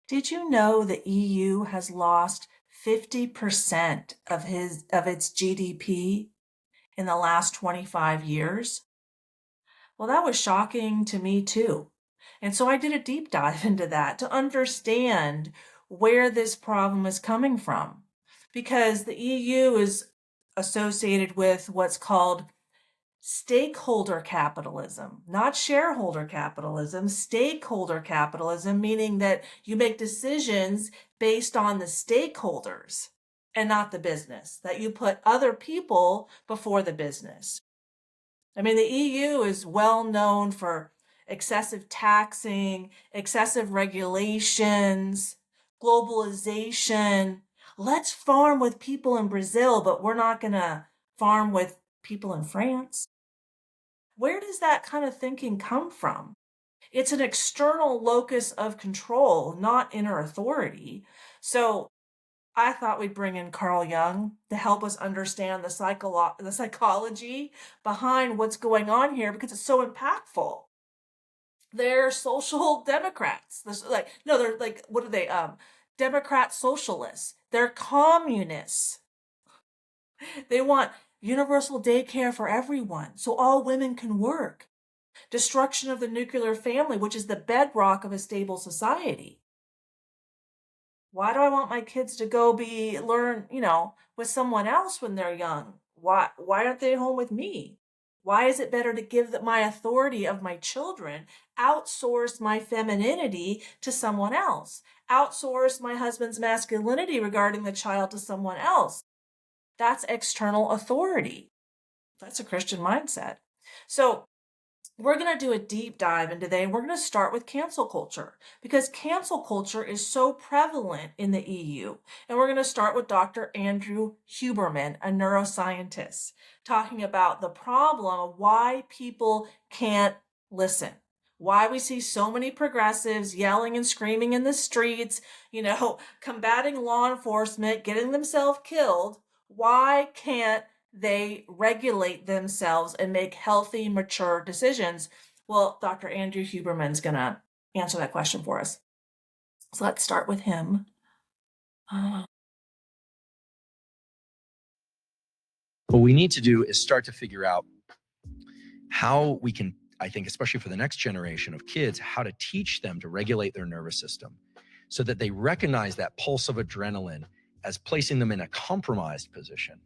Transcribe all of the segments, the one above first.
Did you know the EU has lost 50% of its GDP in the last 25 years? Well, that was shocking to me too. And so I did a deep dive into that to understand where this problem is coming from. Because the EU is associated with what's called stakeholder capitalism, not shareholder capitalism, stakeholder capitalism, meaning that you make decisions based on the stakeholders and not the business, that you put other people before the business. I mean, the EU is well known for excessive taxing, excessive regulations, globalization. Let's farm with people in Brazil, but we're not going to farm with people in France. Where does that kind of thinking come from? It's an external locus of control, not inner authority. So I thought we'd bring in Carl Jung to help us understand the psychology behind what's going on here because it's so impactful. They're social democrats. They're like, what are they? Democrat socialists. They're communists. They want universal daycare for everyone so all women can work. Destruction of the nuclear family, which is the bedrock of a stable society. Why do I want my kids to go learn, with someone else when they're young? Why aren't they home with me? Why is it better to give my authority of my children, outsource my femininity to someone else, outsource my husband's masculinity regarding the child to someone else? That's external authority. That's a Christian mindset. So we're going to do a deep dive into today, and we're going to start with cancel culture because cancel culture is so prevalent in the EU. And we're going to start with Dr. Andrew Huberman, a neuroscientist, talking about the problem of why people can't listen. Why we see so many progressives yelling and screaming in the streets, combating law enforcement, getting themselves killed. Why can't they regulate themselves and make healthy, mature decisions? Well, Dr. Andrew Huberman's going to answer that question for us. So let's start with him. What we need to do is start to figure out how we can, I think, especially for the next generation of kids, how to teach them to regulate their nervous system so that they recognize that pulse of adrenaline as placing them in a compromised position.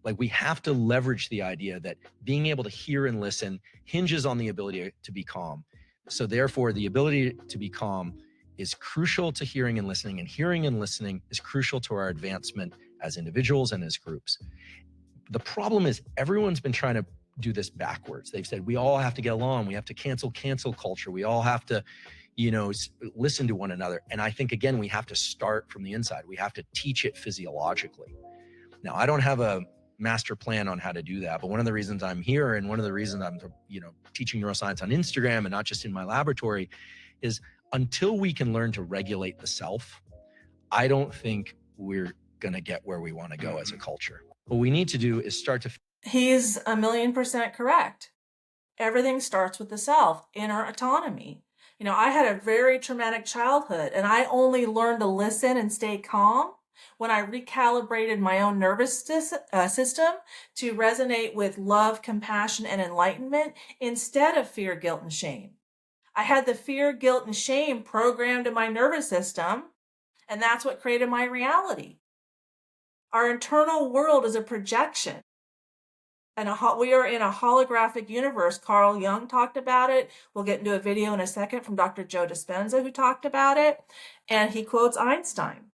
Like, we have to leverage the idea that being able to hear and listen hinges on the ability to be calm. So therefore, the ability to be calm is crucial to hearing and listening is crucial to our advancement as individuals and as groups. The problem is everyone's been trying to do this backwards. They've said we all have to get along. We have to cancel culture. We all have to, listen to one another. And I think, again, we have to start from the inside. We have to teach it physiologically. Now, I don't have a master plan on how to do that, but one of the reasons I'm here and one of the reasons I'm, teaching neuroscience on Instagram and not just in my laboratory is until we can learn to regulate the self, I don't think we're going to get where we want to go as a culture. What we need to do is start to... He's 1,000,000% correct. Everything starts with the self, inner autonomy. I had a very traumatic childhood, and I only learned to listen and stay calm when I recalibrated my own nervous system to resonate with love, compassion, and enlightenment instead of fear, guilt, and shame. I had the fear, guilt, and shame programmed in my nervous system, and that's what created my reality. Our internal world is a projection. And we are in a holographic universe. Carl Jung talked about it. We'll get into a video in a second from Dr. Joe Dispenza, who talked about it. And he quotes Einstein.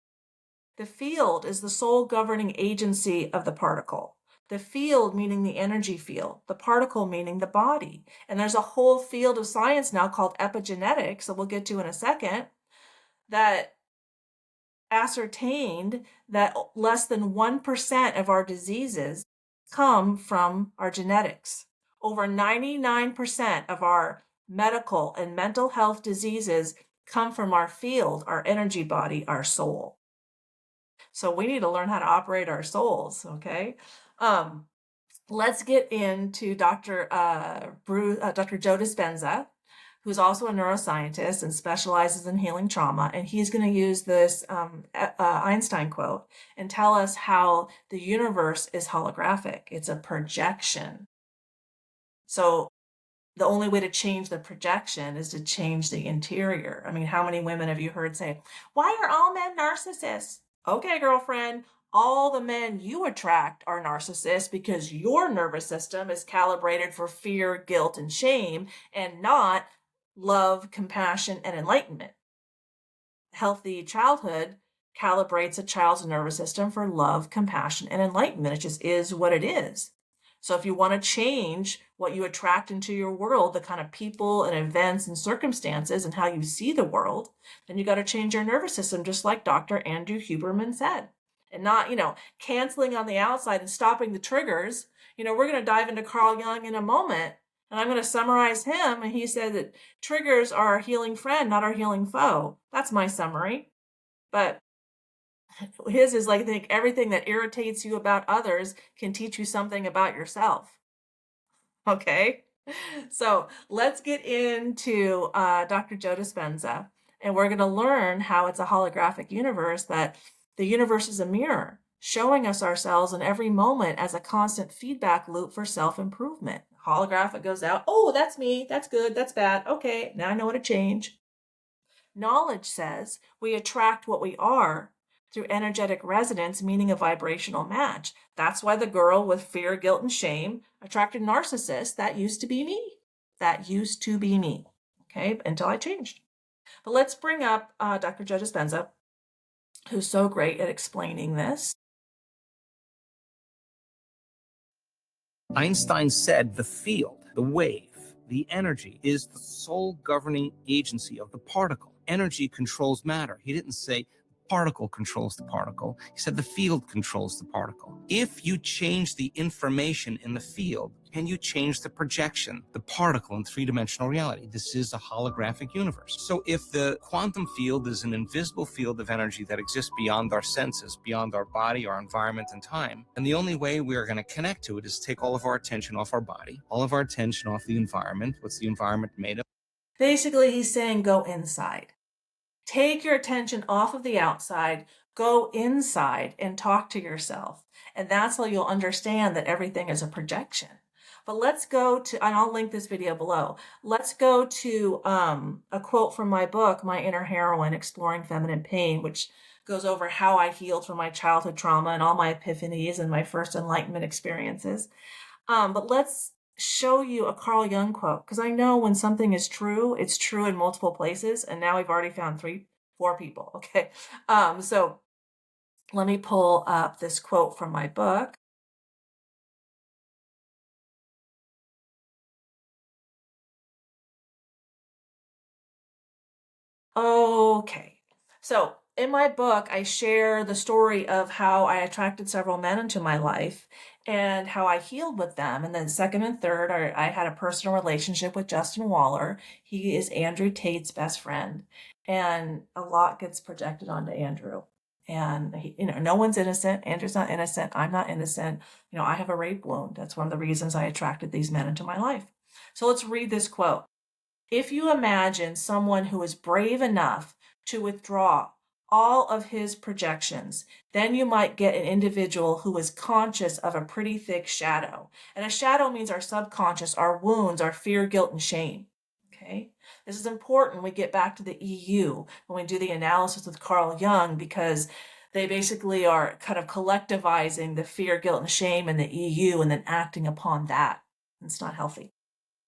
The field is the sole governing agency of the particle. The field meaning the energy field, the particle meaning the body. And there's a whole field of science now called epigenetics, that we'll get to in a second, that ascertained that less than 1% of our diseases come from our genetics. Over 99% of our medical and mental health diseases come from our field, our energy body, our soul. So we need to learn how to operate our souls, okay? Let's get into Dr. Joe Dispenza, who's also a neuroscientist and specializes in healing trauma. And he's going to use this Einstein quote and tell us how the universe is holographic. It's a projection. So the only way to change the projection is to change the interior. I mean, how many women have you heard say, why are all men narcissists? Okay, girlfriend, all the men you attract are narcissists because your nervous system is calibrated for fear, guilt, and shame, and not love, compassion, and enlightenment. Healthy childhood calibrates a child's nervous system for love, compassion, and enlightenment. It just is what it is. So if you want to change what you attract into your world, the kind of people and events and circumstances and how you see the world, then you got to change your nervous system, just like Dr. Andrew Huberman said. And not, canceling on the outside and stopping the triggers. We're going to dive into Carl Jung in a moment, and I'm going to summarize him. And he said that triggers are our healing friend, not our healing foe. That's my summary. But his is like, I think everything that irritates you about others can teach you something about yourself. Okay, so let's get into Dr. Joe Dispenza, and we're going to learn how it's a holographic universe, that the universe is a mirror, showing us ourselves in every moment as a constant feedback loop for self-improvement. Holographic goes out, oh, that's me, that's good, that's bad, okay, now I know how to change. Knowledge says we attract what we are through energetic resonance, meaning a vibrational match. That's why the girl with fear, guilt, and shame attracted narcissists. That used to be me. That used to be me. Okay, until I changed. But let's bring up Dr. Joe Dispenza, who's so great at explaining this. Einstein said the field, the wave, the energy is the sole governing agency of the particle. Energy controls matter. He didn't say particle controls the particle. He said the field controls the particle. If you change the information in the field, can you change the projection, the particle in three-dimensional reality? This is a holographic universe. So if the quantum field is an invisible field of energy that exists beyond our senses, beyond our body, our environment, and time, and the only way we are going to connect to it is take all of our attention off our body, all of our attention off the environment. What's the environment made of? Basically, he's saying go inside. Take your attention off of the outside, go inside and talk to yourself. And that's how you'll understand that everything is a projection. But let's go to, and I'll link this video below. Let's go to a quote from my book, My Inner Heroine, Exploring Feminine Pain, which goes over how I healed from my childhood trauma and all my epiphanies and my first enlightenment experiences. But let's show you a Carl Jung quote, because I know when something is true, it's true in multiple places, and now we've already found 4 people. Okay, so let me pull up this quote from my book. Okay, so in my book, I share the story of how I attracted several men into my life and how I healed with them. And then second and third, I had a personal relationship with Justin Waller. He is Andrew Tate's best friend, and a lot gets projected onto Andrew. And he, no one's innocent. Andrew's not innocent. I'm not innocent. I have a rape wound. That's one of the reasons I attracted these men into my life. So let's read this quote. If you imagine someone who is brave enough to withdraw all of his projections, then you might get an individual who is conscious of a pretty thick shadow. And a shadow means our subconscious, our wounds, our fear, guilt, and shame. Okay? This is important when we get back to the EU, when we do the analysis with Carl Jung, because they basically are kind of collectivizing the fear, guilt, and shame in the EU and then acting upon that. It's not healthy.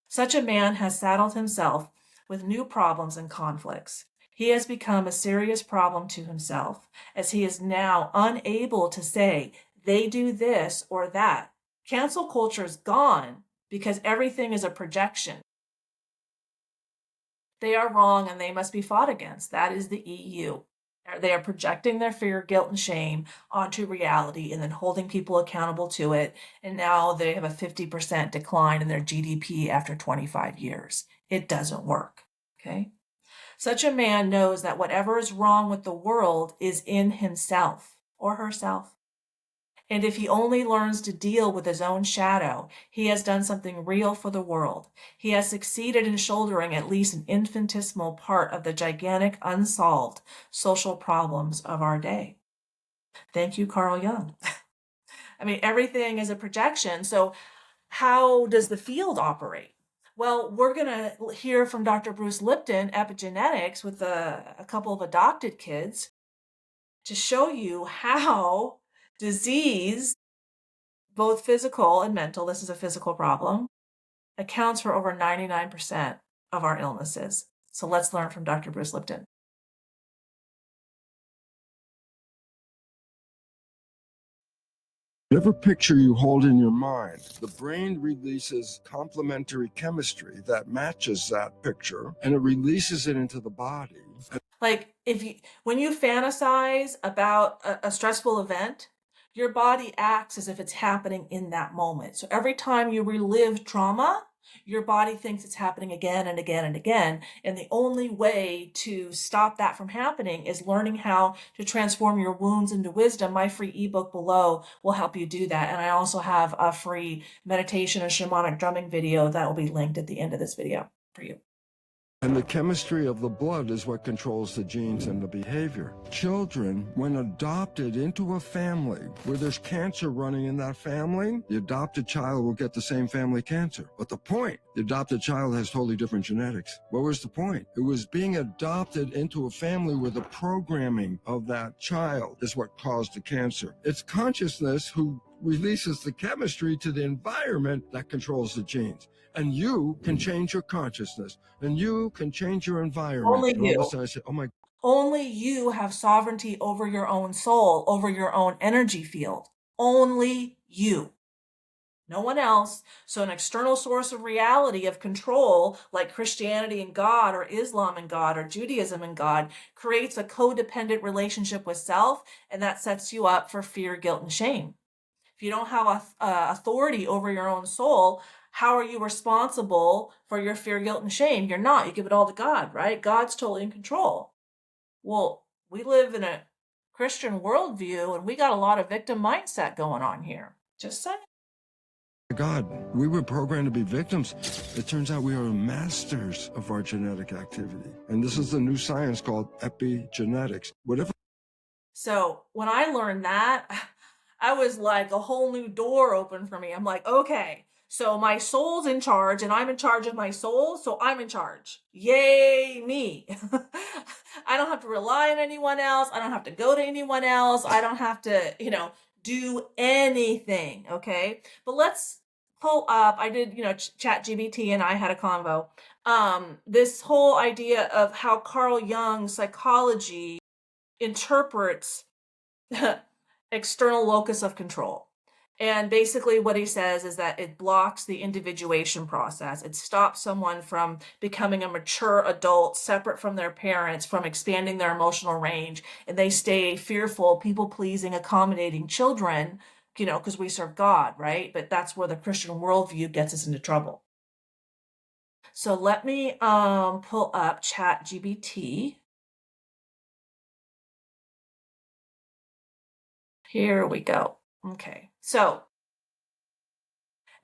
Such a man has saddled himself with new problems and conflicts. He has become a serious problem to himself, as he is now unable to say, they do this or that. Cancel culture is gone because everything is a projection. They are wrong and they must be fought against. That is the EU. They are projecting their fear, guilt, and shame onto reality and then holding people accountable to it. And now they have a 50% decline in their GDP after 25 years. It doesn't work. Okay? Such a man knows that whatever is wrong with the world is in himself or herself. And if he only learns to deal with his own shadow, he has done something real for the world. He has succeeded in shouldering at least an infinitesimal part of the gigantic unsolved social problems of our day. Thank you, Carl Jung. I mean, everything is a projection. So how does the field operate? Well, we're going to hear from Dr. Bruce Lipton, epigenetics, with a couple of adopted kids to show you how disease, both physical and mental, this is a physical problem, accounts for over 99% of our illnesses. So let's learn from Dr. Bruce Lipton. Whatever picture you hold in your mind, the brain releases complementary chemistry that matches that picture, and it releases it into the body. Like when you fantasize about a stressful event, your body acts as if it's happening in that moment. So every time you relive trauma, your body thinks it's happening again and again and again. And the only way to stop that from happening is learning how to transform your wounds into wisdom. My free ebook below will help you do that. And I also have a free meditation and shamanic drumming video that will be linked at the end of this video for you. And the chemistry of the blood is what controls the genes and the behavior. Children, when adopted into a family where there's cancer running in that family, the adopted child will get the same family cancer. But the point, the adopted child has totally different genetics. What was the point? It was being adopted into a family where the programming of that child is what caused the cancer. It's consciousness who releases the chemistry to the environment that controls the genes. And you can change your consciousness, and you can change your environment. Only and all you. of a sudden I said, oh my. Only you have sovereignty over your own soul, over your own energy field. Only you. No one else. So an external source of reality, of control, like Christianity and God, or Islam and God, or Judaism and God, creates a codependent relationship with self, and that sets you up for fear, guilt, and shame. If you don't have authority over your own soul, how are you responsible for your fear, guilt, and shame? You're not. You give it all to God, right? God's totally in control. Well, we live in a Christian worldview, and we got a lot of victim mindset going on here. Just saying. God, we were programmed to be victims. It turns out we are masters of our genetic activity. And this is the new science called epigenetics. Whatever. So when I learned that, I was like, a whole new door opened for me. I'm like, okay, so my soul's in charge and I'm in charge of my soul, so I'm in charge. Yay, me. I don't have to rely on anyone else. I don't have to go to anyone else. I don't have to, do anything, okay? But let's pull up, I did, Chat GBT and I had a convo. This whole idea of how Carl Jung's psychology interprets external locus of control. And basically what he says is that it blocks the individuation process. It stops someone from becoming a mature adult separate from their parents, from expanding their emotional range, and they stay fearful, people-pleasing, accommodating children, because we serve God, right? But that's where the Christian worldview gets us into trouble. So let me pull up Chat GBT. Here we go. Okay, so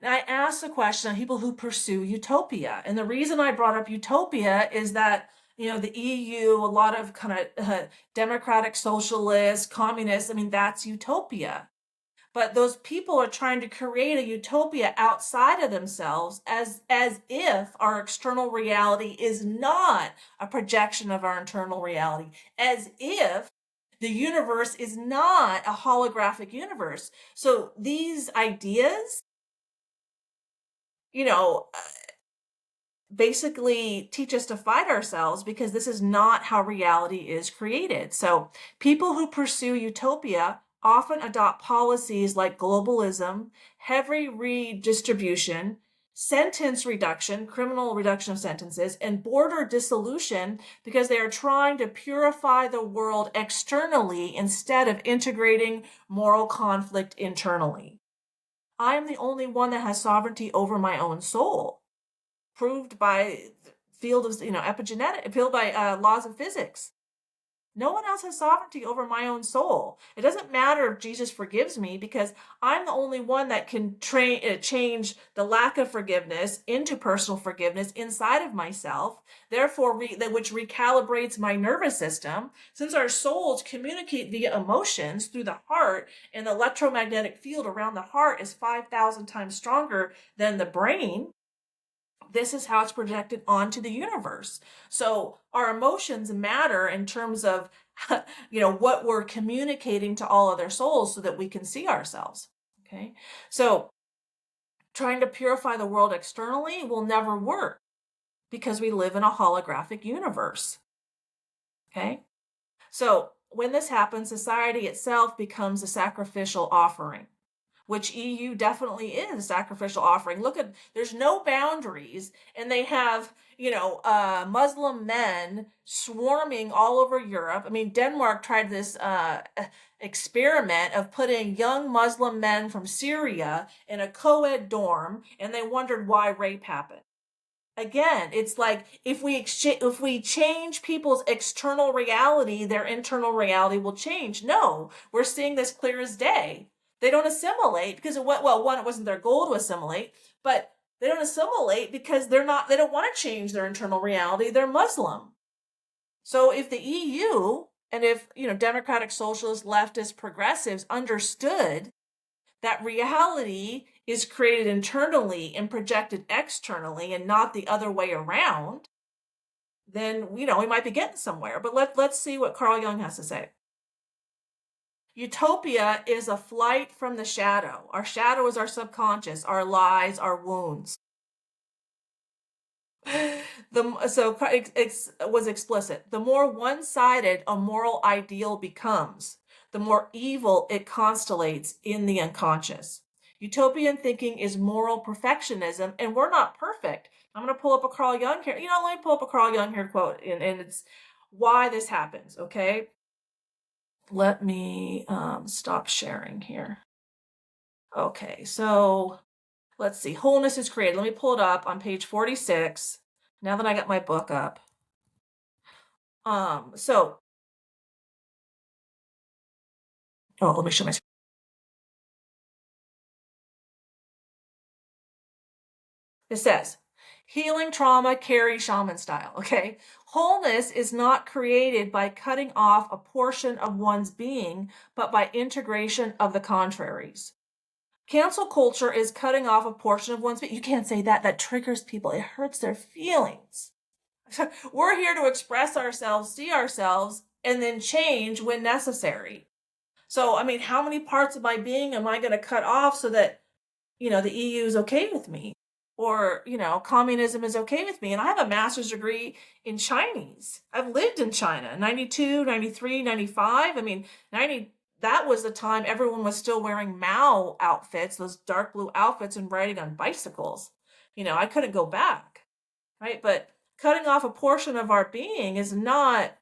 I asked the question of people who pursue utopia. And the reason I brought up utopia is that, the EU, a lot of kind of democratic socialists, communists, that's utopia. But those people are trying to create a utopia outside of themselves as if our external reality is not a projection of our internal reality, as if the universe is not a holographic universe. So these ideas, basically teach us to fight ourselves because this is not how reality is created. So people who pursue utopia often adopt policies like globalism, heavy redistribution, sentence reduction, criminal reduction of sentences, and border dissolution because they are trying to purify the world externally instead of integrating moral conflict internally. I am the only one that has sovereignty over my own soul, proved by the field of, epigenetic, proved by laws of physics. No one else has sovereignty over my own soul. It doesn't matter if Jesus forgives me, because I'm the only one that can change the lack of forgiveness into personal forgiveness inside of myself, therefore which recalibrates my nervous system. Since our souls communicate via emotions through the heart, and the electromagnetic field around the heart is 5,000 times stronger than the brain, this is how it's projected onto the universe. So our emotions matter in terms of, what we're communicating to all other souls so that we can see ourselves. Okay. So trying to purify the world externally will never work, because we live in a holographic universe. Okay. So when this happens, society itself becomes a sacrificial offering, which EU definitely is a sacrificial offering. Look at, there's no boundaries, and they have, Muslim men swarming all over Europe. I mean, Denmark tried this experiment of putting young Muslim men from Syria in a co-ed dorm, and they wondered why rape happened. Again, it's like, if we change people's external reality, their internal reality will change. No, we're seeing this clear as day. They don't assimilate because it wasn't their goal to assimilate, but they don't assimilate because they don't want to change their internal reality. They're Muslim. So if the EU and if, democratic socialists, leftists, progressives understood that reality is created internally and projected externally and not the other way around, then, we might be getting somewhere. But let's see what Carl Jung has to say. Utopia is a flight from the shadow. Our shadow is our subconscious, our lies, our wounds. It was explicit. The more one-sided a moral ideal becomes, the more evil it constellates in the unconscious. Utopian thinking is moral perfectionism, and we're not perfect. I'm going to pull up a Carl Jung here. Let me pull up a Carl Jung here quote, and it's why this happens, okay? Let me stop sharing here. Okay, so let's see. Wholeness is created. Let me pull it up on page 46. Now that I got my book up. Let me show my screen. It says, healing trauma carry shaman style, okay? Wholeness is not created by cutting off a portion of one's being, but by integration of the contraries. Cancel culture is cutting off a portion of one's being. You can't say that. That triggers people. It hurts their feelings. We're here to express ourselves, see ourselves, and then change when necessary. So, how many parts of my being am I going to cut off so that, the EU is okay with me? Or, communism is okay with me? And I have a master's degree in Chinese. I've lived in China, 92, 93, 95. 90, that was the time everyone was still wearing Mao outfits, those dark blue outfits, and riding on bicycles. I couldn't go back, right? But cutting off a portion of our being is not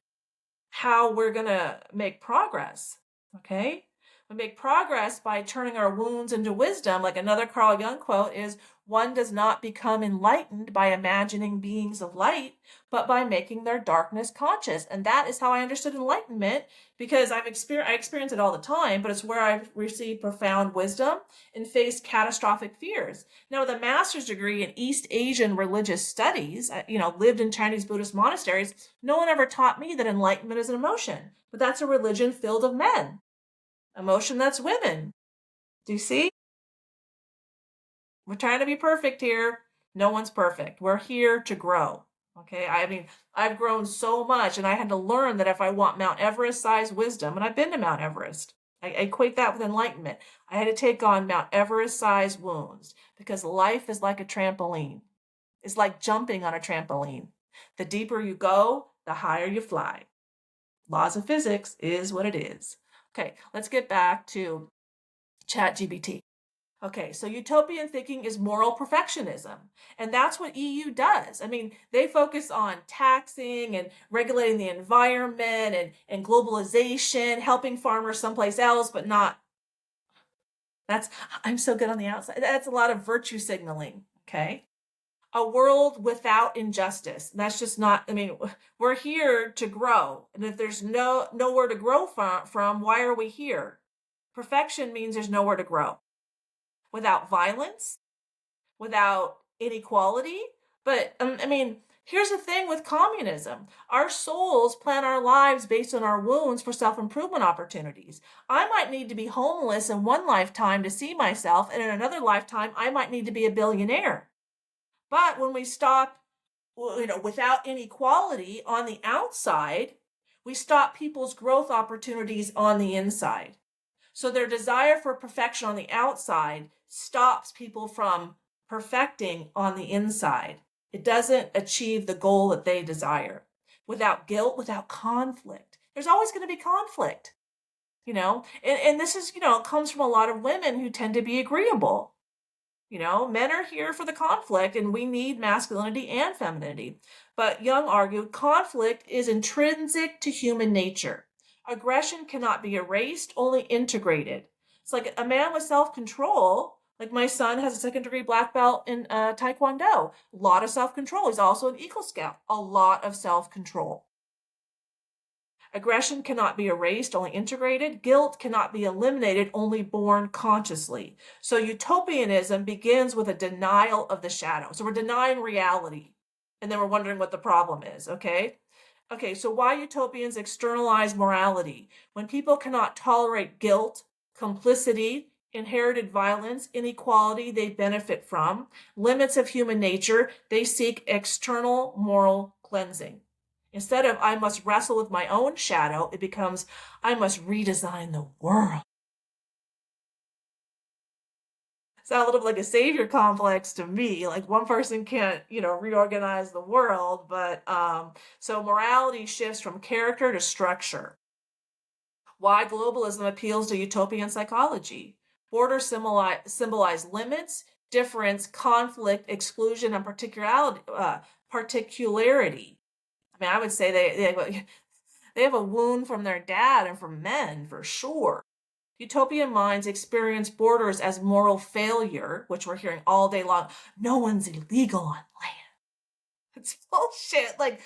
how we're going to make progress, okay? We make progress by turning our wounds into wisdom. Like another Carl Jung quote is, one does not become enlightened by imagining beings of light, but by making their darkness conscious. And that is how I understood enlightenment, because I experience it all the time, but it's where I've received profound wisdom and faced catastrophic fears. Now, with a master's degree in East Asian religious studies, lived in Chinese Buddhist monasteries, no one ever taught me that enlightenment is an emotion, but that's a religion filled of men. Emotion, that's women. Do you see? We're trying to be perfect here. No one's perfect. We're here to grow. Okay. I've grown so much, and I had to learn that if I want Mount Everest sized wisdom, and I've been to Mount Everest, I equate that with enlightenment. I had to take on Mount Everest sized wounds, because life is like a trampoline. It's like jumping on a trampoline. The deeper you go, the higher you fly. Laws of physics is what it is. Okay, let's get back to ChatGPT. Okay, so utopian thinking is moral perfectionism, and that's what EU does. They focus on taxing and regulating the environment and globalization, helping farmers someplace else, but not. I'm so good on the outside. That's a lot of virtue signaling, okay? a world without injustice. That's just not, I mean, we're here to grow. And if there's nowhere to grow from, why are we here? Perfection means there's nowhere to grow. Without violence, without inequality. But I mean, here's the thing with communism. Our souls plan our lives based on our wounds for self-improvement opportunities. I might need to be homeless in one lifetime to see myself, and in another lifetime, I might need to be a billionaire. But when we stop, without inequality on the outside, we stop people's growth opportunities on the inside. So their desire for perfection on the outside stops people from perfecting on the inside. It doesn't achieve the goal that they desire. Without guilt, without conflict, there's always going to be conflict, and this is, it comes from a lot of women who tend to be agreeable. Men are here for the conflict, and we need masculinity and femininity. But Jung argued conflict is intrinsic to human nature. Aggression cannot be erased, only integrated. It's like a man with self-control, like my son has a second-degree black belt in Taekwondo. A lot of self-control. He's also an Eagle Scout. A lot of self-control. Aggression cannot be erased, only integrated. Guilt cannot be eliminated, only born consciously. So utopianism begins with a denial of the shadow. So we're denying reality, and then we're wondering what the problem is, okay? Okay, so why utopians externalize morality? When people cannot tolerate guilt, complicity, inherited violence, inequality they benefit from, limits of human nature, they seek external moral cleansing. Instead of I must wrestle with my own shadow, it becomes I must redesign the world. Sounds a little bit like a savior complex to me. Like one person can't, reorganize the world, but so morality shifts from character to structure. Why globalism appeals to utopian psychology. Borders symbolize limits, difference, conflict, exclusion, and particularity. I mean, I would say they have a wound from their dad and from men, for sure. Utopian minds experience borders as moral failure, which we're hearing all day long. No one's illegal on land. It's bullshit. Like,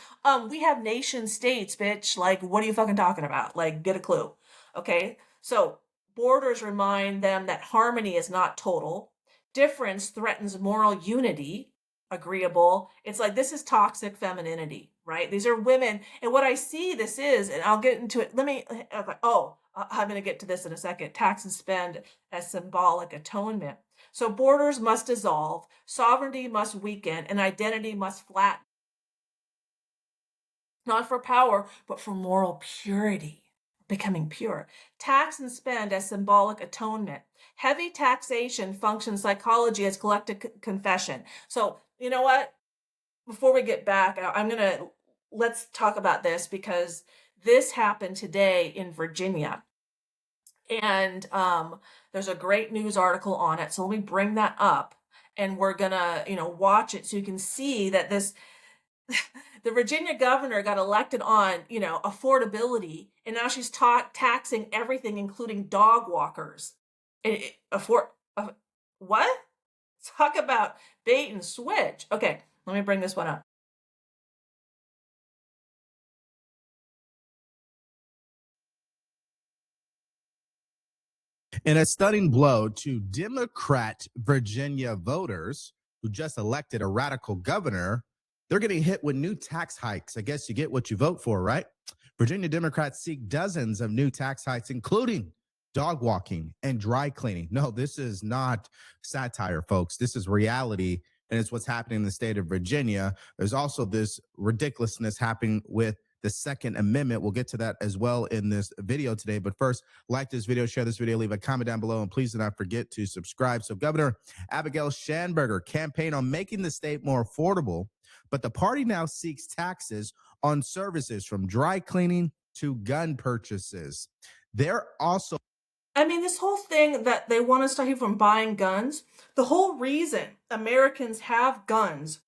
we have nation states, bitch. Like, what are you fucking talking about? Like, get a clue. Okay? So, borders remind them that harmony is not total. Difference threatens moral unity. Agreeable. It's like, this is toxic femininity, right? These are women. And what I see this is, and I'll get into it. I'm going to get to this in a second. Tax and spend as symbolic atonement. So borders must dissolve, sovereignty must weaken, and identity must flatten. Not for power, but for moral purity, becoming pure. Tax and spend as symbolic atonement. Heavy taxation functions psychology as collective confession. So, you know what? Before we get back, let's talk about this because this happened today in Virginia. And there's a great news article on it. So let me bring that up and we're gonna, watch it so you can see that the Virginia governor got elected on, affordability, and now she's taxing everything, including dog walkers. What? Talk about bait and switch. Okay, let me bring this one up. In a stunning blow to Democrat Virginia voters who just elected a radical governor, they're getting hit with new tax hikes. I guess you get what you vote for, right? Virginia Democrats seek dozens of new tax hikes, including dog walking and dry cleaning. No, this is not satire, folks. This is reality, and it's what's happening in the state of Virginia. There's also this ridiculousness happening with the Second Amendment. We'll get to that as well in this video today. But first, like this video, share this video, leave a comment down below, and please do not forget to subscribe. So Governor Abigail Spanberger campaigned on making the state more affordable, but the party now seeks taxes on services from dry cleaning to gun purchases. They're also... this whole thing that they want to stop you from buying guns, the whole reason Americans have guns,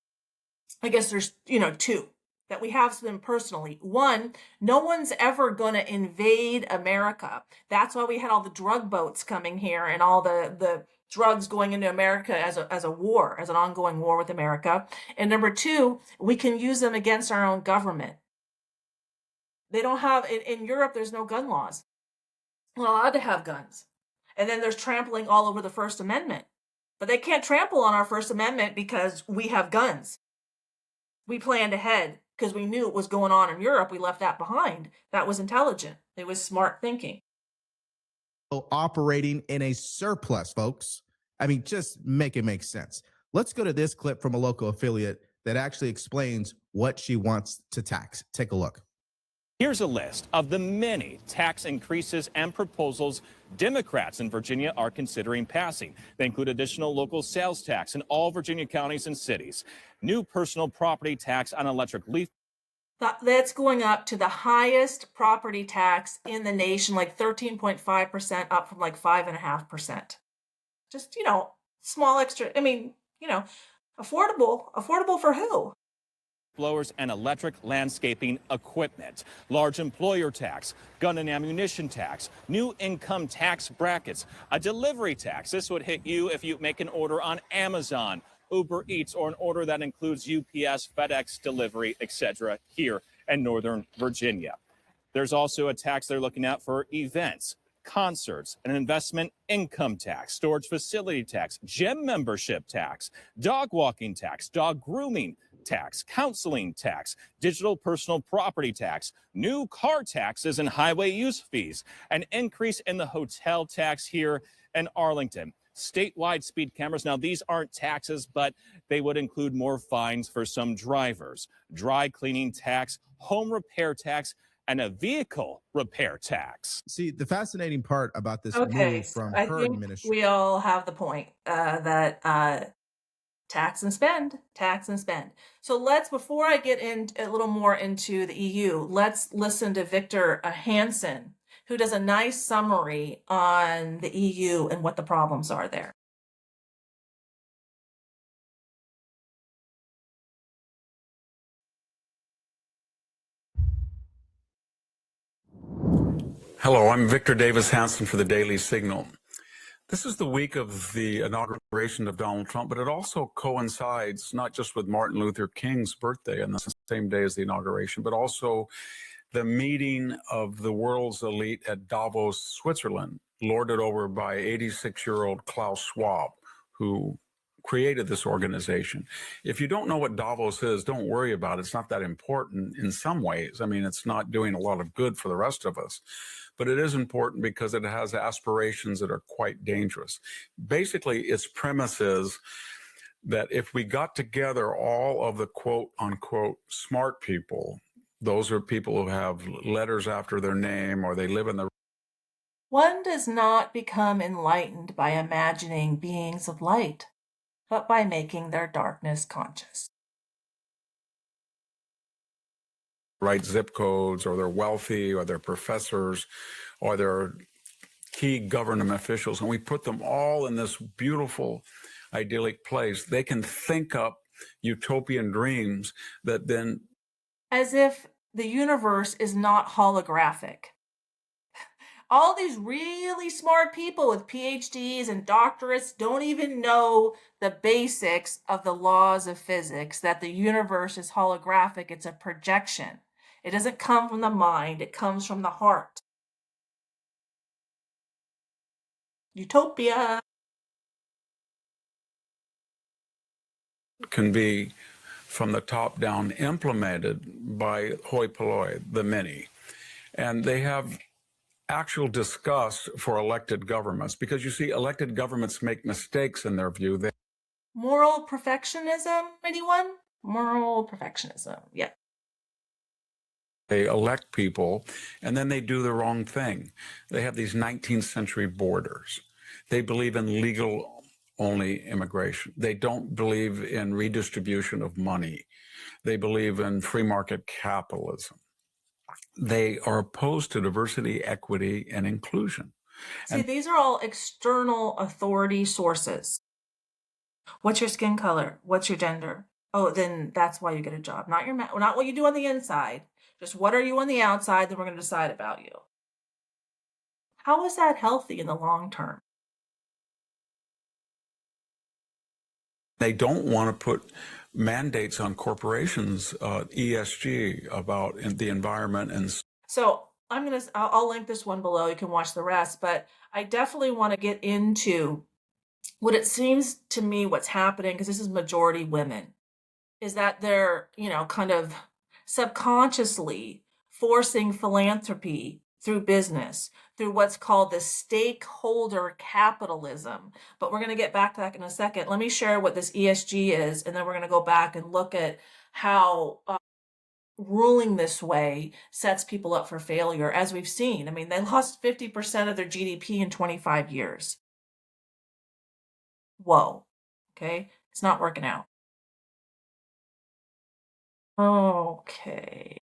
I guess there's, two. that we have them personally. One, no one's ever going to invade America. That's why we had all the drug boats coming here and all the drugs going into America as a war, as an ongoing war with America. And number two, we can use them against our own government. They don't have, in Europe, there's no gun laws. They're not allowed to have guns. And then there's trampling all over the First Amendment. But they can't trample on our First Amendment because we have guns. We planned ahead because we knew what was going on in Europe. We left that behind. That was intelligent. It was smart thinking. Operating in a surplus, folks. I mean, just make it make sense. Let's go to this clip from a local affiliate that actually explains what she wants to tax. Take a look. Here's a list of the many tax increases and proposals Democrats in Virginia are considering passing. They include additional local sales tax in all Virginia counties and cities, new personal property tax on electric leaf. That's going up to the highest property tax in the nation, like 13.5%, up from like 5.5%. Just, small extra. I mean, affordable for who? Blowers and electric landscaping equipment, large employer tax, gun and ammunition tax, new income tax brackets, a delivery tax. This would hit you if you make an order on Amazon, Uber Eats, or an order that includes UPS, FedEx delivery, etc. here in Northern Virginia. There's also a tax they're looking at for events, concerts, an investment income tax, storage facility tax, gym membership tax, dog walking tax, dog grooming tax, counseling tax, digital personal property tax, new car taxes and highway use fees, an increase in the hotel tax here in Arlington. Statewide speed cameras. Now, these aren't taxes, but they would include more fines for some drivers, dry cleaning tax, home repair tax, and a vehicle repair tax. See, the fascinating part about this Okay, move from I her think administration. we all have the point that tax and spend. So before I get in a little more into the EU, let's listen to Victor Hansen, who does a nice summary on the EU and what the problems are there. Hello, I'm Victor Davis Hansen for the Daily Signal. This is the week of the inauguration of Donald Trump, but it also coincides not just with Martin Luther King's birthday, and that's the same day as the inauguration, but also the meeting of the world's elite at Davos, Switzerland, lorded over by 86-year-old Klaus Schwab, who created this organization. If you don't know what Davos is, don't worry about it. It's not that important in some ways. I mean, it's not doing a lot of good for the rest of us. But it is important because it has aspirations that are quite dangerous. Basically, its premise is that if we got together all of the quote unquote smart people, those are people who have letters after their name or they live in the... One does not become enlightened by imagining beings of light, but by making their darkness conscious. right zip codes, or they're wealthy, or they're professors, or they're key government officials, and we put them all in this beautiful, idyllic place. They can think up utopian dreams that then... As if the universe is not holographic. All these really smart people with PhDs and doctorates don't even know the basics of the laws of physics, that the universe is holographic. It's a projection. It doesn't come from the mind. It comes from the heart. Utopia can be from the top down implemented by hoi polloi, the many. And they have actual disgust for elected governments, because you see, elected governments make mistakes in their view. Moral perfectionism, anyone? Moral perfectionism, yeah. They elect people and then they do the wrong thing. They have these 19th century borders. They believe in legal only immigration. They don't believe in redistribution of money. They believe in free market capitalism. They are opposed to diversity, equity, and inclusion. See, these are all external authority sources. What's your skin color? What's your gender? Oh, then that's why you get a job. Not what you do on the inside. Just what are you on the outside, then we're going to decide about you. How is that healthy in the long term? They don't want to put mandates on corporations, ESG, about the environment. And so I'll link this one below. You can watch the rest, but I definitely want to get into what it seems to me what's happening, because this is majority women, is that they're, kind of subconsciously forcing philanthropy through business, through what's called the stakeholder capitalism. But we're going to get back to that in a second. Let me share what this ESG is, and then we're going to go back and look at how ruling this way sets people up for failure, as we've seen. I mean, they lost 50% of their GDP in 25 years. Whoa. Okay. It's not working out. Okay.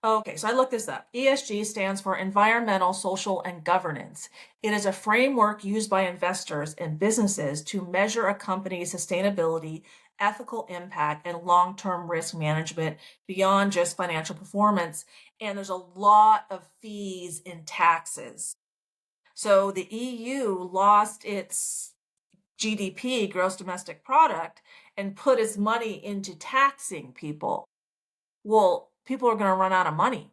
Okay, so I looked this up. ESG stands for Environmental, Social, and Governance. It is a framework used by investors and businesses to measure a company's sustainability, ethical impact, and long-term risk management beyond just financial performance. And there's a lot of fees and taxes. So the EU lost its GDP, gross domestic product, and put its money into taxing people. Well, people are going to run out of money.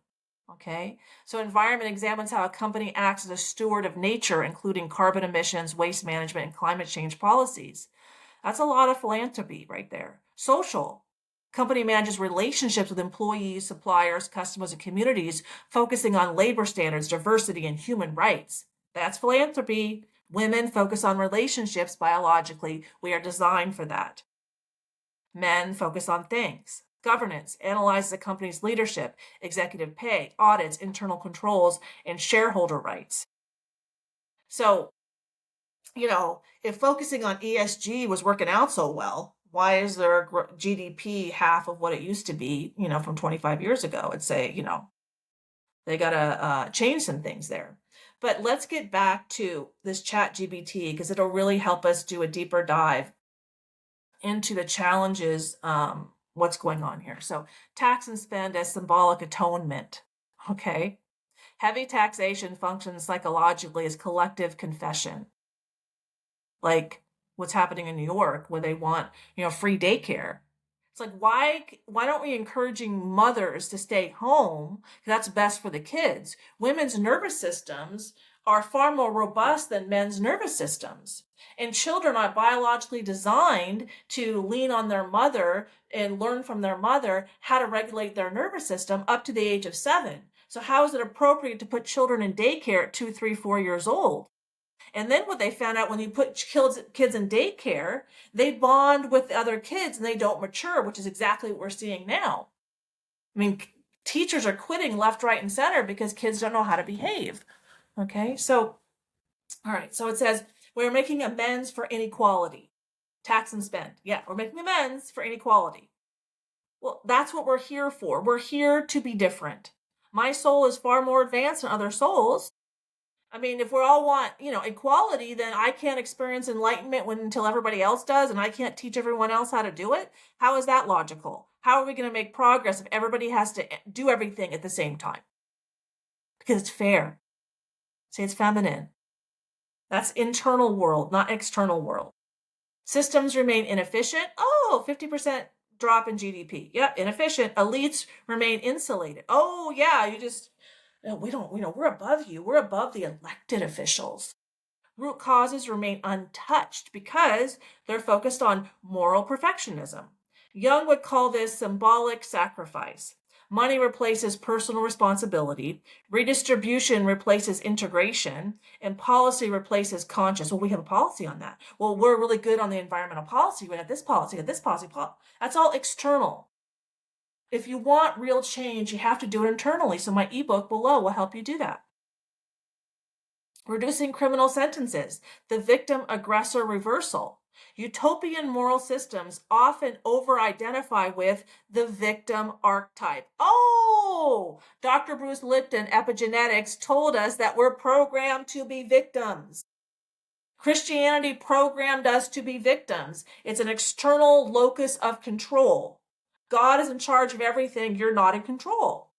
Okay. So environment examines how a company acts as a steward of nature, including carbon emissions, waste management, and climate change policies. That's a lot of philanthropy right there. Social. Company manages relationships with employees, suppliers, customers, and communities, focusing on labor standards, diversity, and human rights. That's philanthropy. Women focus on relationships biologically. We are designed for that. Men focus on things. Governance analyzes a company's leadership, executive pay, audits, internal controls, and shareholder rights. So, if focusing on ESG was working out so well, why is their GDP half of what it used to be, from 25 years ago? I'd say, they got to change some things there. But let's get back to this ChatGPT, because it'll really help us do a deeper dive into the challenges, what's going on here. So tax and spend as symbolic atonement. Okay. Heavy taxation functions psychologically as collective confession. Like what's happening in New York, where they want, free daycare. It's like, why don't we encouraging mothers to stay home? That's best for the kids. Women's nervous systems are far more robust than men's nervous systems. And children are biologically designed to lean on their mother and learn from their mother how to regulate their nervous system up to the age of 7. So how is it appropriate to put children in daycare at 2, 3, 4 years old? And then what they found out, when you put kids in daycare, they bond with the other kids and they don't mature, which is exactly what we're seeing now. I mean, teachers are quitting left, right, and center because kids don't know how to behave. Okay, so, all right, so it says, we're making amends for inequality. Tax and spend. Yeah, we're making amends for inequality. Well, that's what we're here for. We're here to be different. My soul is far more advanced than other souls. I mean, if we all want, equality, then I can't experience enlightenment until everybody else does, and I can't teach everyone else how to do it. How is that logical? How are we going to make progress if everybody has to do everything at the same time? Because it's fair. Say it's feminine. That's internal world, not external world. Systems remain inefficient. 50% drop in GDP. Yep, inefficient. Elites remain insulated. We're above you. We're above the elected officials. Root causes remain untouched because they're focused on moral perfectionism. Jung would call this symbolic sacrifice. Money replaces personal responsibility, redistribution replaces integration, and policy replaces conscience. Well, we have a policy on that. Well, we're really good on the environmental policy. We have this policy, this policy. That's all external. If you want real change, you have to do it internally. So my ebook below will help you do that. Reducing criminal sentences, the victim-aggressor reversal. Utopian moral systems often over-identify with the victim archetype. Dr. Bruce Lipton, epigenetics, told us that we're programmed to be victims. Christianity programmed us to be victims. It's an external locus of control. God is in charge of everything. You're not in control.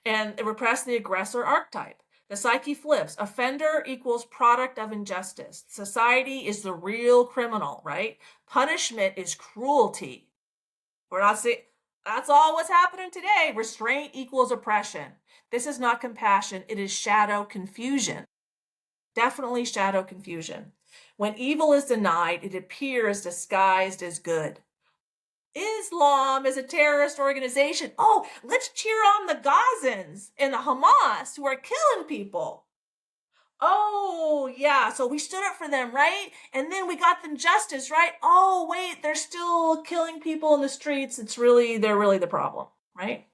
And repress the aggressor archetype. The psyche flips. Offender equals product of injustice. Society is the real criminal, right? Punishment is cruelty. We're not saying that's all what's happening today. Restraint equals oppression. This is not compassion. It is shadow confusion. Definitely shadow confusion. When evil is denied, it appears disguised as good. Islam is a terrorist organization. Oh, let's cheer on the Gazans and the Hamas who are killing people. Oh, yeah, so we stood up for them, right? And then we got them justice, right? Oh, wait, they're still killing people in the streets. They're really the problem, right?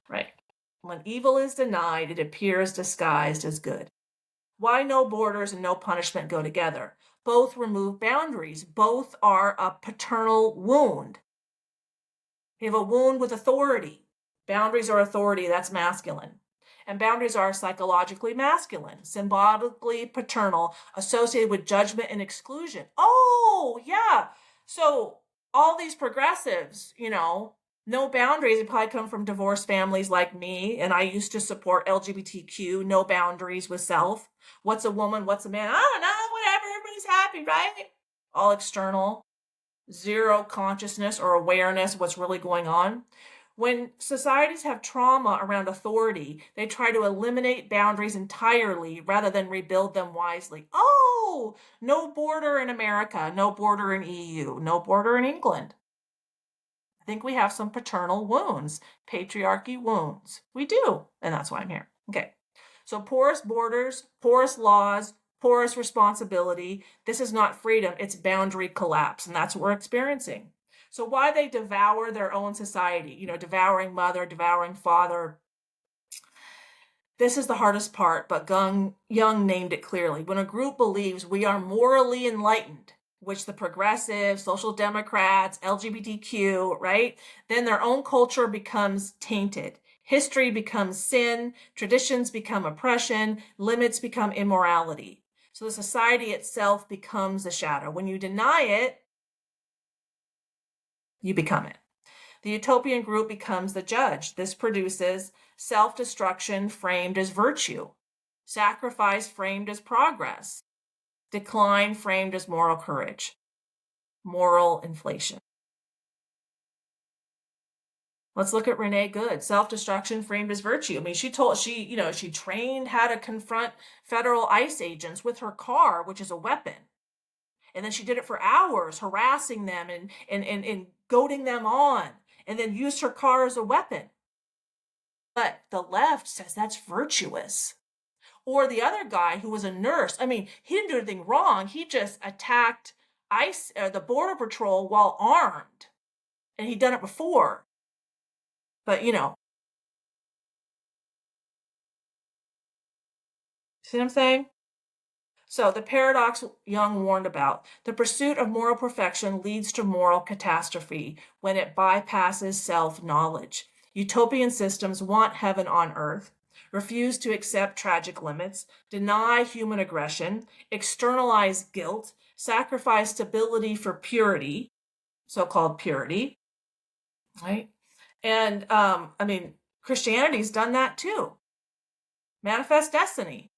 Right. When evil is denied, it appears disguised as good. Why no borders and no punishment go together? Both remove boundaries. Both are a paternal wound. You have a wound with authority. Boundaries are authority, that's masculine. And boundaries are psychologically masculine, symbolically paternal, associated with judgment and exclusion. Oh, yeah. So all these progressives, no boundaries, it probably come from divorced families like me, and I used to support LGBTQ, no boundaries with self. What's a woman? What's a man? I don't know, whatever, everybody's happy, right? All external, zero consciousness or awareness of what's really going on. When societies have trauma around authority, they try to eliminate boundaries entirely rather than rebuild them wisely. Oh, no border in America, no border in EU, no border in England. I think we have some paternal wounds, patriarchy wounds. We do, and that's why I'm here. Okay, so porous borders, porous laws, porous responsibility. This is not freedom, it's boundary collapse, and that's what we're experiencing. So why they devour their own society, devouring mother, devouring father. This is the hardest part, but Jung named it clearly. When a group believes we are morally enlightened, which the progressives, social democrats, LGBTQ, right? Then their own culture becomes tainted. History becomes sin, traditions become oppression, limits become immorality. So the society itself becomes a shadow. When you deny it, you become it. The utopian group becomes the judge. This produces self-destruction framed as virtue, sacrifice framed as progress, decline framed as moral courage, moral inflation. Let's look at Renee Good, self-destruction framed as virtue. I mean, she trained how to confront federal ICE agents with her car, which is a weapon. And then she did it for hours, harassing them and goading them on, and then used her car as a weapon. But the left says that's virtuous. Or the other guy who was a nurse, I mean, he didn't do anything wrong. He just attacked ICE, the Border Patrol, while armed. And he'd done it before. But, see what I'm saying? So the paradox Jung warned about, the pursuit of moral perfection leads to moral catastrophe when it bypasses self-knowledge. Utopian systems want heaven on earth, refuse to accept tragic limits, deny human aggression, externalize guilt, sacrifice stability for purity, so-called purity, right? And, Christianity's done that too. Manifest destiny.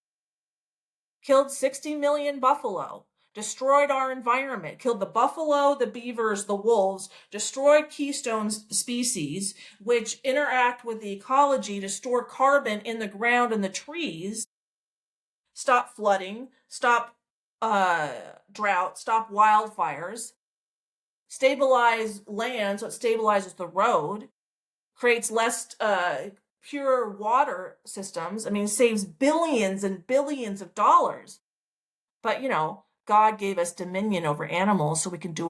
Killed 60 million buffalo, destroyed our environment, killed the buffalo, the beavers, the wolves, destroyed keystone species, which interact with the ecology to store carbon in the ground and the trees, stop flooding, stop drought, stop wildfires, stabilize land so it stabilizes the road, creates less pure water systems. I mean, saves billions and billions of dollars. But, God gave us dominion over animals so we can do.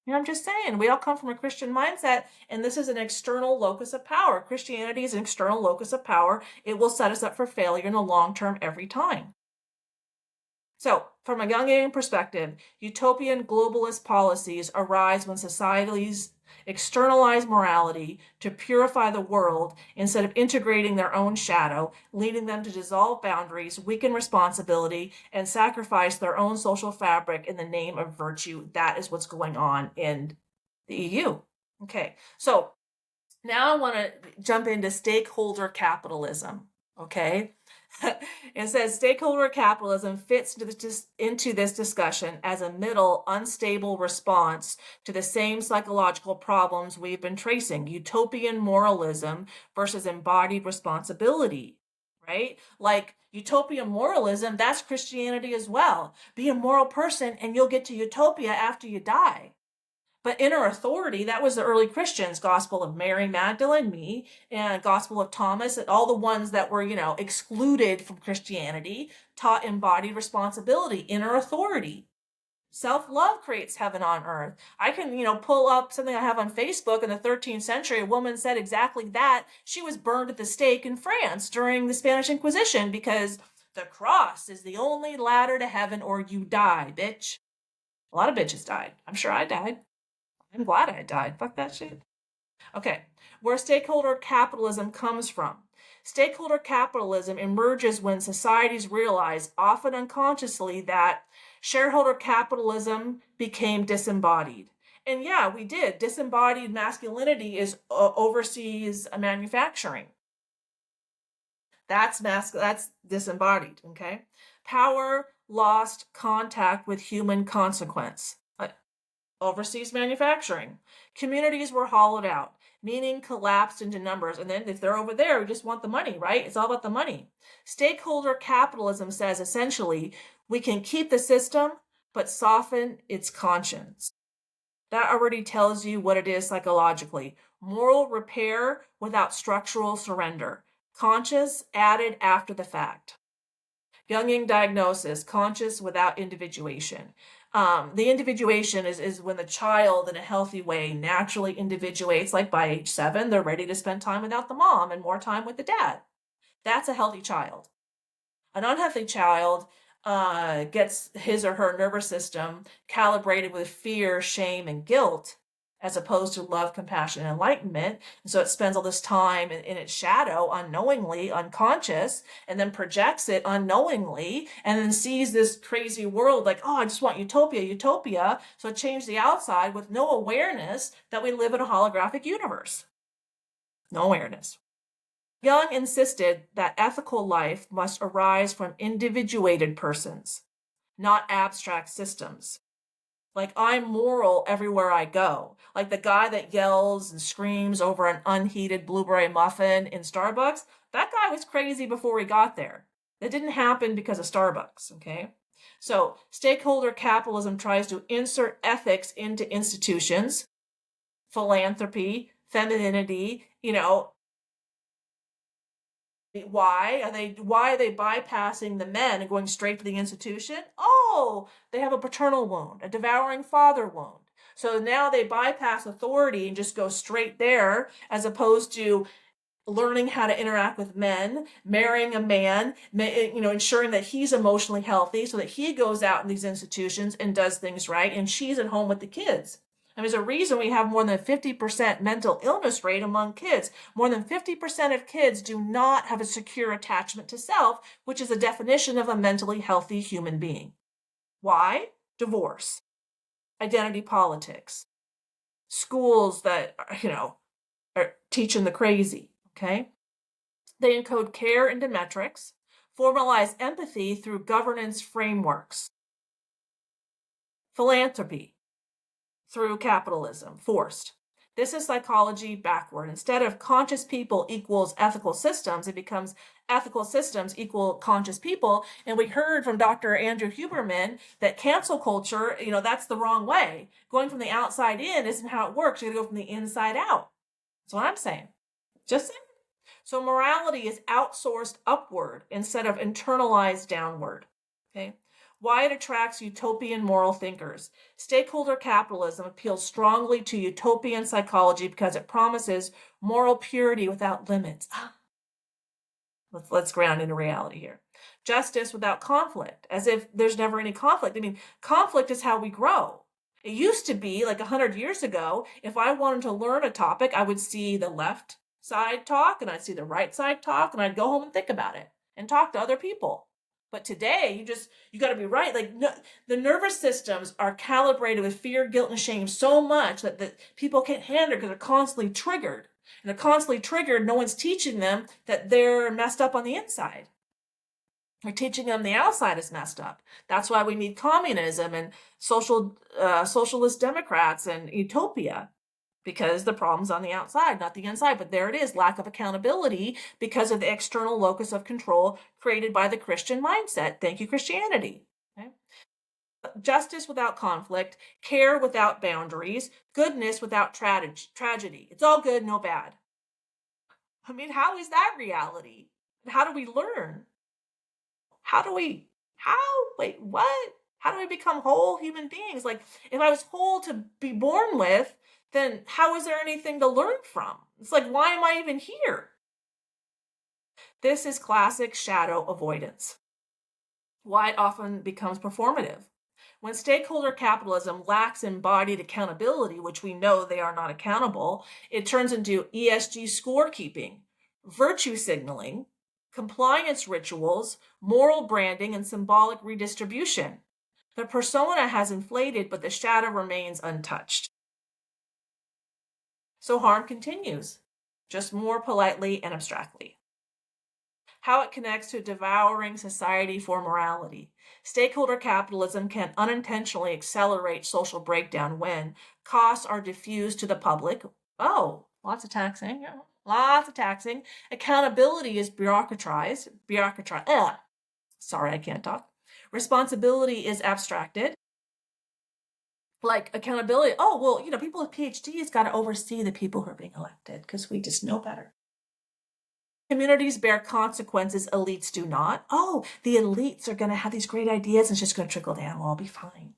I'm just saying, we all come from a Christian mindset, and this is an external locus of power. Christianity is an external locus of power. It will set us up for failure in the long term every time. So, from a Jungian perspective, utopian globalist policies arise when societies externalize morality to purify the world instead of integrating their own shadow, leading them to dissolve boundaries, weaken responsibility, and sacrifice their own social fabric in the name of virtue. That is what's going on in the EU. Okay, so now I want to jump into stakeholder capitalism. Okay, it says stakeholder capitalism fits into this discussion as a middle, unstable response to the same psychological problems we've been tracing: utopian moralism versus embodied responsibility, right? Like utopian moralism, that's Christianity as well. Be a moral person and you'll get to utopia after you die. But inner authority, that was the early Christians, Gospel of Mary Magdalene, me, and Gospel of Thomas, and all the ones that were, excluded from Christianity, taught embodied responsibility, inner authority. Self-love creates heaven on earth. I can, pull up something I have on Facebook. In the 13th century, a woman said exactly that. She was burned at the stake in France during the Spanish Inquisition because the cross is the only ladder to heaven or you die, bitch. A lot of bitches died. I'm sure I died. I'm glad I died. Fuck that shit. Okay, where stakeholder capitalism comes from. Stakeholder capitalism emerges when societies realize, often unconsciously, that shareholder capitalism became disembodied. And yeah, we did. Disembodied masculinity is overseas manufacturing. That's disembodied, okay? Power lost contact with human consequence. Overseas manufacturing. Communities were hollowed out. Meaning collapsed into numbers. And then if they're over there, we just want the money, right? It's all about the money. Stakeholder capitalism says essentially, we can keep the system, but soften its conscience. That already tells you what it is psychologically. Moral repair without structural surrender. Conscious added after the fact. Jungian diagnosis, conscious without individuation. The individuation is when the child in a healthy way naturally individuates, like by age 7, they're ready to spend time without the mom and more time with the dad. That's a healthy child. An unhealthy child gets his or her nervous system calibrated with fear, shame, and guilt, as opposed to love, compassion, and enlightenment. And so it spends all this time in its shadow, unknowingly, unconscious, and then projects it unknowingly, and then sees this crazy world like, oh, I just want utopia. So it changed the outside with no awareness that we live in a holographic universe. No awareness. Jung insisted that ethical life must arise from individuated persons, not abstract systems. Like, I'm moral everywhere I go. Like the guy that yells and screams over an unheated blueberry muffin in Starbucks, that guy was crazy before he got there. That didn't happen because of Starbucks, okay? So stakeholder capitalism tries to insert ethics into institutions, philanthropy, femininity, why are they bypassing the men and going straight to the institution? Oh, they have a paternal wound, a devouring father wound. So now they bypass authority and just go straight there, as opposed to learning how to interact with men, marrying a man, ensuring that he's emotionally healthy so that he goes out in these institutions and does things right, and she's at home with the kids. And there's a reason we have more than 50% mental illness rate among kids. More than 50% of kids do not have a secure attachment to self, which is the definition of a mentally healthy human being. Why? Divorce, identity politics, schools that, are teaching the crazy, okay? They encode care into metrics, formalize empathy through governance frameworks, philanthropy, through capitalism, forced. This is psychology backward. Instead of conscious people equals ethical systems, it becomes ethical systems equal conscious people. And we heard from Dr. Andrew Huberman that cancel culture, that's the wrong way. Going from the outside in isn't how it works. You gotta go from the inside out. That's what I'm saying. Just saying. So morality is outsourced upward instead of internalized downward. Okay. Why it attracts utopian moral thinkers. Stakeholder capitalism appeals strongly to utopian psychology because it promises moral purity without limits. Let's ground into reality here. Justice without conflict, as if there's never any conflict. I mean, conflict is how we grow. It used to be like 100 years ago, if I wanted to learn a topic, I would see the left side talk and I'd see the right side talk and I'd go home and think about it and talk to other people. But today, you got to be right. Like the nervous systems are calibrated with fear, guilt, and shame so much that people can't handle it because they're constantly triggered. And they're constantly triggered. No one's teaching them that they're messed up on the inside. They're teaching them the outside is messed up. That's why we need communism and socialist Democrats and utopia, because the problem's on the outside, not the inside. But there it is, lack of accountability because of the external locus of control created by the Christian mindset. Thank you, Christianity. Okay? Justice without conflict, care without boundaries, goodness without tragedy. It's all good, no bad. I mean, how is that reality? How do we learn? Wait, what? How do we become whole human beings? Like, if I was whole to be born with, then how is there anything to learn from? It's like, why am I even here? This is classic shadow avoidance. Why it often becomes performative. When stakeholder capitalism lacks embodied accountability, which we know they are not accountable, it turns into ESG scorekeeping, virtue signaling, compliance rituals, moral branding, and symbolic redistribution. The persona has inflated, but the shadow remains untouched. So harm continues, just more politely and abstractly. How it connects to a devouring society for morality. Stakeholder capitalism can unintentionally accelerate social breakdown when costs are diffused to the public. Oh, lots of taxing. Yeah. Lots of taxing. Accountability is bureaucratized. Sorry, I can't talk. Responsibility is abstracted. Like accountability. Oh, well, people with PhDs got to oversee the people who are being elected because we just know better. Communities bear consequences, elites do not. Oh, the elites are going to have these great ideas and it's just going to trickle down. We'll all be fine.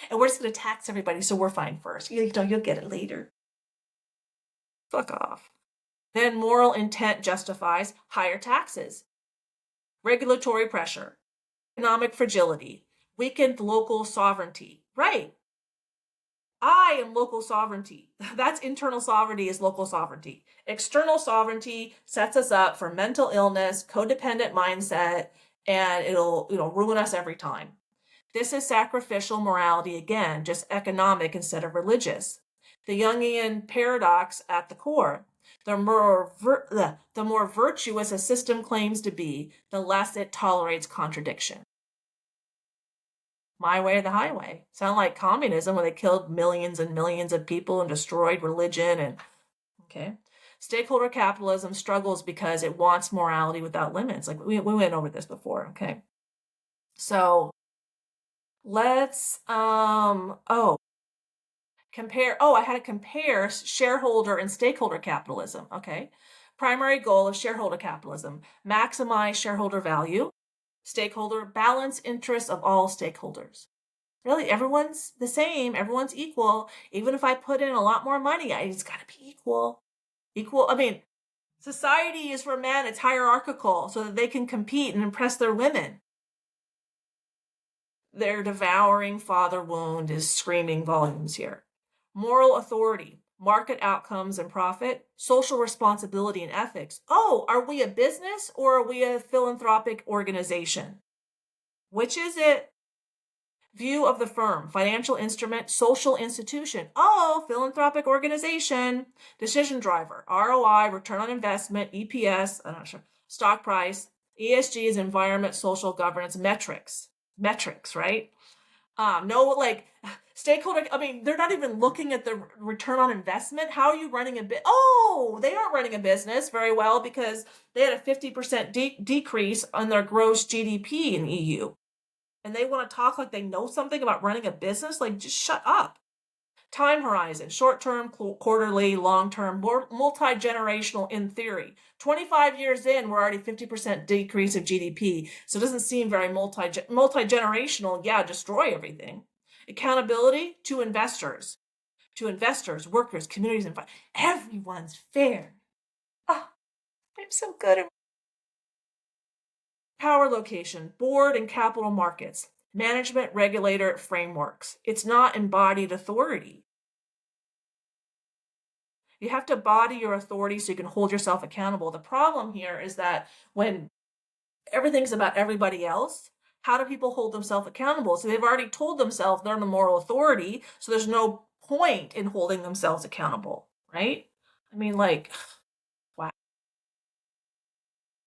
And we're just going to tax everybody, so we're fine first. You'll get it later. Fuck off. Then moral intent justifies higher taxes, regulatory pressure, economic fragility, weakened local sovereignty. Right. I am local sovereignty. That's internal sovereignty is local sovereignty. External sovereignty sets us up for mental illness, codependent mindset, and it'll ruin us every time. This is sacrificial morality again, just economic instead of religious. The Jungian paradox at the core. The more virtuous a system claims to be, the less it tolerates contradiction. My way or the highway. Sound like communism where they killed millions and millions of people and destroyed religion okay. Stakeholder capitalism struggles because it wants morality without limits. Like we went over this before, okay. So let's compare. Oh, I had to compare shareholder and stakeholder capitalism, okay. Primary goal of shareholder capitalism, maximize shareholder value. Stakeholder, balance interests of all stakeholders. Really, everyone's the same. Everyone's equal. Even if I put in a lot more money, it's got to be equal. Society is for men. It's hierarchical so that they can compete and impress their women. Their devouring father wound is screaming volumes here. Moral authority, market outcomes and profit, social responsibility and ethics. Oh, are we a business or are we a philanthropic organization? Which is it? View of the firm, financial instrument, social institution. Oh, philanthropic organization. Decision driver, ROI, return on investment, EPS, I'm not sure, stock price. ESG is environment, social governance, metrics, right? Stakeholder, they're not even looking at the return on investment. How are you running a Oh, they aren't running a business very well because they had a 50% decrease on their gross GDP in EU. And they want to talk like they know something about running a business. Like, just shut up. Time horizon, short-term, quarterly, long-term, multi-generational in theory. 25 years in, we're already 50% decrease of GDP. So it doesn't seem very multi-generational. Yeah, destroy everything. Accountability to investors, workers, communities, and everyone's fair. Ah, I'm so good at power location, board and capital markets. management regulator frameworks. It's not embodied authority. You have to embody your authority so you can hold yourself accountable. The problem here is that when everything's about everybody else, how do people hold themselves accountable? So they've already told themselves they're the moral authority, so there's no point in holding themselves accountable, right? I mean, like, wow.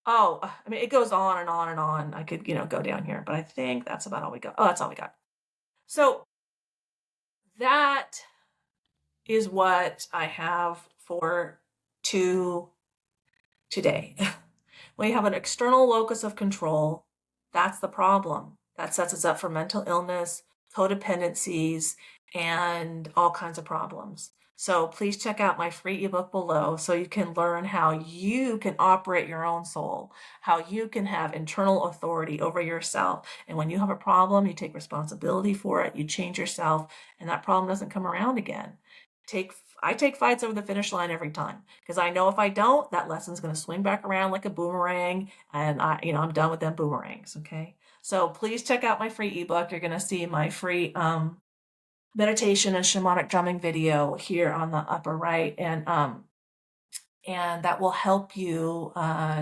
Oh, I mean, it goes on and on and on. I could, go down here, but I think that's about all we got. Oh, that's all we got. So that is what I have for today. When you have an external locus of control, that's the problem. That sets us up for mental illness, codependencies, and all kinds of problems. So please check out my free ebook below so you can learn how you can operate your own soul, how you can have internal authority over yourself. And when you have a problem, you take responsibility for it, you change yourself, and that problem doesn't come around again. I take fights over the finish line every time because I know if I don't, that lesson's going to swing back around like a boomerang, and I'm done with them boomerangs. Okay, so please check out my free ebook. You're going to see my free meditation and shamanic drumming video here on the upper right, and that will help you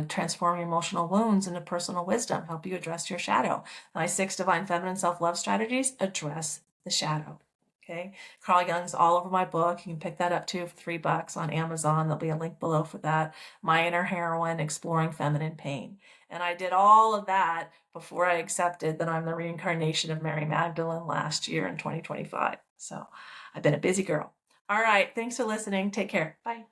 transform your emotional wounds into personal wisdom, help you address your shadow. My 6 divine feminine self-love strategies address the shadow. Okay, Carl Jung's all over my book. You can pick that up too for $3 on Amazon. There'll be a link below for that. My Inner Heroine, Exploring Feminine Pain. And I did all of that before I accepted that I'm the reincarnation of Mary Magdalene last year in 2025. So I've been a busy girl. All right, thanks for listening. Take care. Bye.